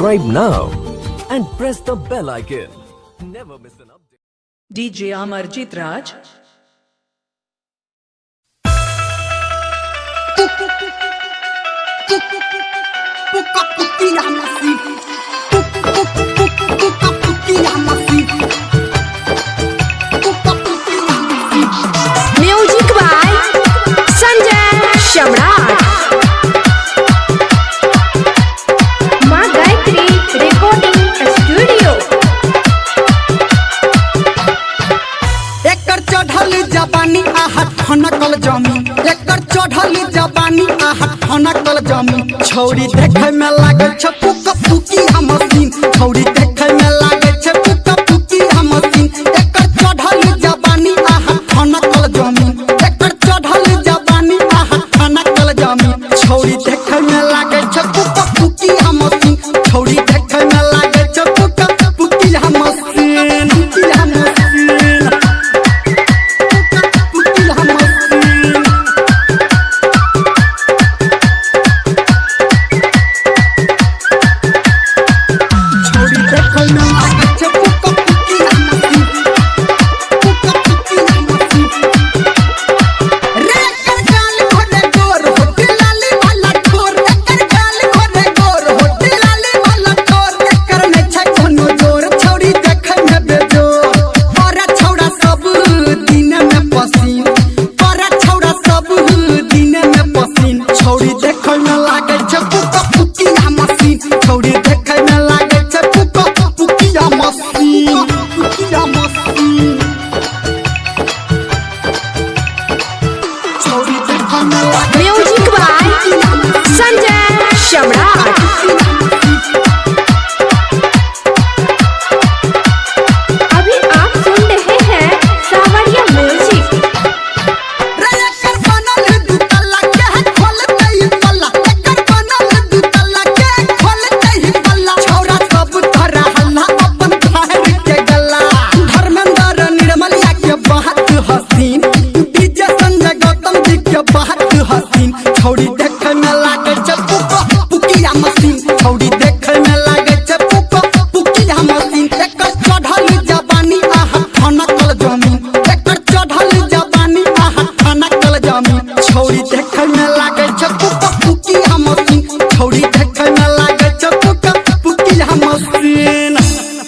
subscribe now and press the bell icon. Never miss an update. DJ Amarjit Raj. Music by Sanjay Shamrat. माँ Gayatri recording studio. एकर चढ़ल जवानी आहा ठनकल जमी, एकर चढ़ल जवानी आहा ठनकल जमी। छौरी देखे में लागे छ पुका पुकी हमसीन, छौरी देखे में लागे छ पुका पुकी हमसीन। एकर चढ़ल जवानी आहा ठनकल जमी, एकर चढ़ल जवानी आहा ठनकल जमी। छौरी देखे में लागे छ पुका पुकी हमसीन, छौरी देखे में लागे छ पुका पुकी हमसीन, पुकी हमसीन। Music by Sanjay Shamrat. अभी आप सुन रहे हैं सावरिया म्यूजिक। छौरी देखे में